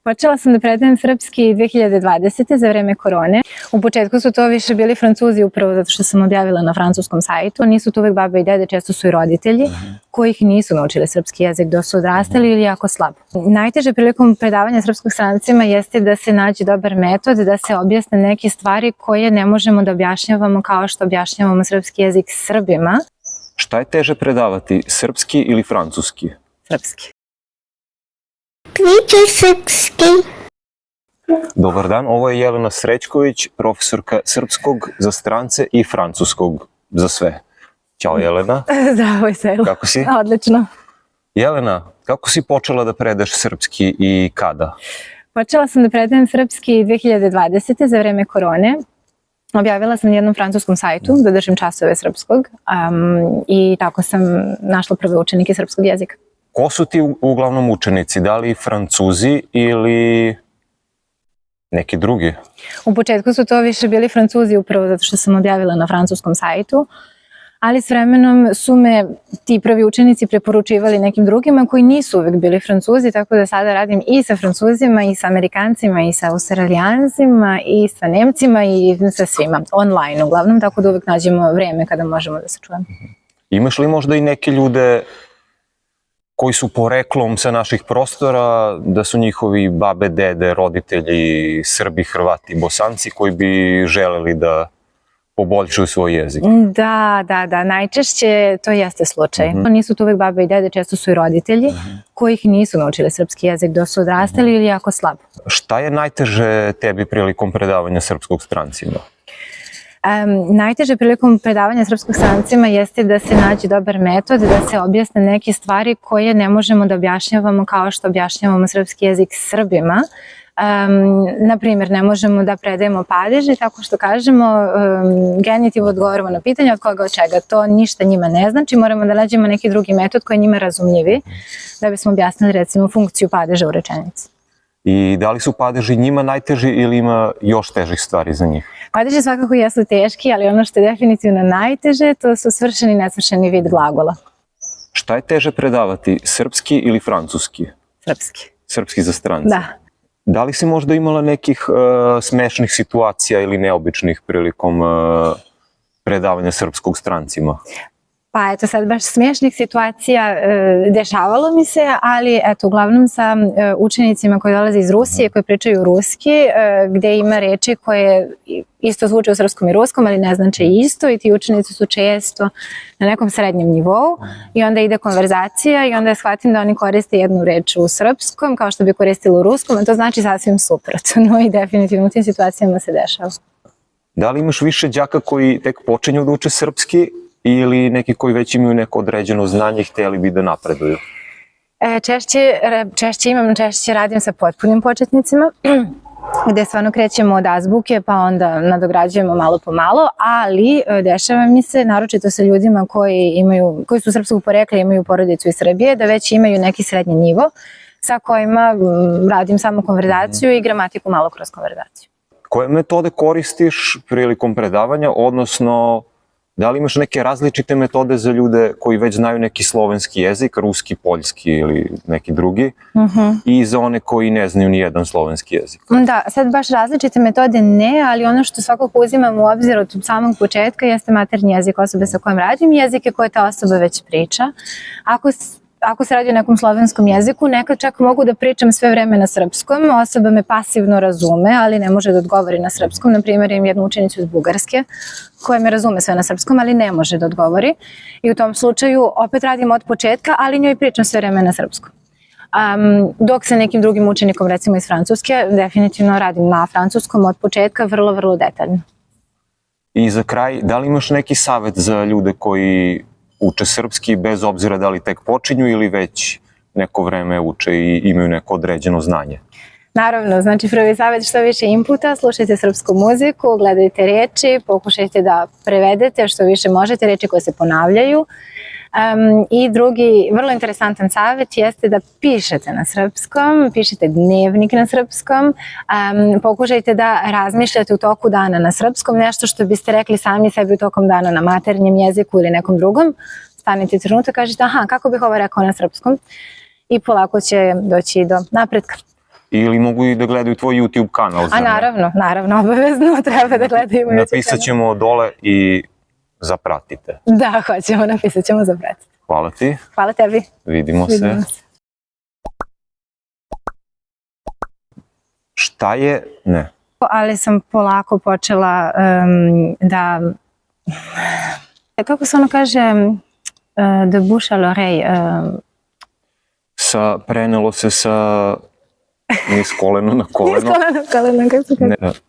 Počela sam da predajem srpski 2020. za vreme korone. U početku su to više bili Francuzi, upravo zato što sam objavila na francuskom sajtu. Nisu to uvek babe i dede, često su i roditelji kojih nisu naučili srpski jezik dok su odrastali ili jako slabo. Najteže prilikom predavanja srpskog strancima jeste da se nađe dobar metod, da se objasne neke stvari koje ne možemo da objašnjavamo kao što objašnjavamo srpski jezik Srbima. Šta je teže predavati, srpski ili francuski? Srpski. Pričaj srpski. Dobar dan, ovo je Jelena Srećković, profesorka srpskog za strance i francuskog za sve. Ćao Jelena. Zdravo, Sejlo. Kako si? Odlično. Jelena, kako si počela da predaš srpski i kada? Počela sam da predajem srpski 2020. za vreme korone. Objavila sam na jednom francuskom sajtu da držim časove srpskog i tako sam našla prve učenike srpskog jezika. Ko su ti uglavnom učenici? Da li Francuzi ili neki drugi? U početku su to više bili Francuzi, upravo zato što sam objavila na francuskom sajtu, ali s vremenom su me ti prvi učenici preporučivali nekim drugima koji nisu uvek bili Francuzi, tako da sada radim i sa Francuzima, i sa Amerikancima, i sa Australijancima, i sa Nemcima, i sa svima. Online uglavnom, tako da uvek nađemo vreme kada možemo da se čujemo. Imaš li možda i neke ljude koji su poreklom sa naših prostora, da su njihovi babe, dede, roditelji, Srbi, Hrvati, Bosanci koji bi želeli da poboljšuju svoj jezik? Da, najčešće to jeste slučaj. Nisu to uvek babe i dede, često su i roditelji kojih nisu naučili srpski jezik dok su odrastali ili jako slabo. Šta je najteže tebi prilikom predavanja srpskog strancima? Najteže prilikom predavanja srpskog strancima jeste da se nađe dobar metod, da se objasne neke stvari koje ne možemo da objašnjavamo kao što objašnjavamo srpski jezik Srbima. Naprimjer, ne možemo da predajemo padeže tako što kažemo genitiv odgovorimo na pitanje od koga od čega. To ništa njima ne znači, moramo da nađemo neki drugi metod koji je njima razumljivi da bismo objasnili recimo funkciju padeža u rečenici. I da li su padeži njima najteži ili ima još težih stvari za njih? Padeži svakako jesu teški, ali ono što je definitivno najteže, to su svršeni i nesvršeni vid glagola. Šta je teže predavati, srpski ili francuski? Srpski. Srpski za strance? Da. Da li si možda imala nekih smešnih situacija ili neobičnih prilikom predavanja srpskog strancima? Pa eto sad baš smiješnih situacija dešavalo mi se, ali eto uglavnom sa učenicima koji dolaze iz Rusije, koji pričaju ruski, gde ima reči koje isto zvuče u srpskom i ruskom, ali ne znače isto i ti učenici su često na nekom srednjem nivou i onda ide konverzacija i onda shvatim da oni koriste jednu reč u srpskom kao što bi koristili u ruskom, a to znači sasvim suprotno i definitivno u tim situacijama se dešava. Da li imaš više đaka koji tek počinju da uče srpski ili neki koji već imaju neko određeno znanje i htjeli bi da napreduju? Češće radim sa potpunim početnicima, gde stvarno krećemo od azbuke pa onda nadograđujemo malo po malo, ali dešava mi se, naročito sa ljudima koji su srpskog porekla i imaju porodicu iz Srbije, da već imaju neki srednji nivo sa kojima radim samo konverzaciju i gramatiku malo kroz konverzaciju. Koje metode koristiš prilikom predavanja, odnosno da li imaš neke različite metode za ljude koji već znaju neki slovenski jezik, ruski, poljski ili neki drugi, i za one koji ne znaju ni jedan slovenski jezik? Da, sad baš različite metode ne, ali ono što svakako uzimam u obzir od samog početka jeste maternji jezik osobe sa kojom radim, jezike koje ta osoba već priča. Ako se radi o nekom slovenskom jeziku, nekad čak mogu da pričam sve vreme na srpskom, osoba me pasivno razume, ali ne može da odgovori na srpskom. Naprimjer, imam jednu učenicu iz Bugarske koja me razume sve na srpskom, ali ne može da odgovori. I u tom slučaju opet radim od početka, ali njoj pričam sve vreme na srpskom. Dok sa nekim drugim učenikom, recimo iz Francuske, definitivno radim na francuskom od početka, vrlo, vrlo detaljno. I za kraj, da li imaš neki savjet za ljude koji uče srpski bez obzira da li tek počinju ili već neko vreme uče i imaju neko određeno znanje? Naravno, znači prvi savjet što više inputa, slušajte srpsku muziku, gledajte reči, pokušajte da prevedete što više možete, reči koje se ponavljaju. I drugi vrlo interesantan savjet jeste da pišete na srpskom, pišete dnevnik na srpskom, pokušajte da razmišljate u toku dana na srpskom, nešto što biste rekli sami sebi u tokom dana na maternjem jeziku ili nekom drugom. Stanete trenutak, kažete aha, kako bih ovo rekao na srpskom i polako će doći do napretka. Ili mogu i da gledaju tvoj YouTube kanal. A naravno, obavezno treba da gledaju. Napisat ćemo dole i zapratite. Da, hoćemo, napisat ćemo zapratiti. Hvala ti. Hvala tebi. Vidimo se. Šta je? Ne. Ali sam polako počela da, kako se ono kaže, de bouche à l'oreille. Prenelo se sa niz koleno na koleno. Niz koleno na koleno, kako se kaže?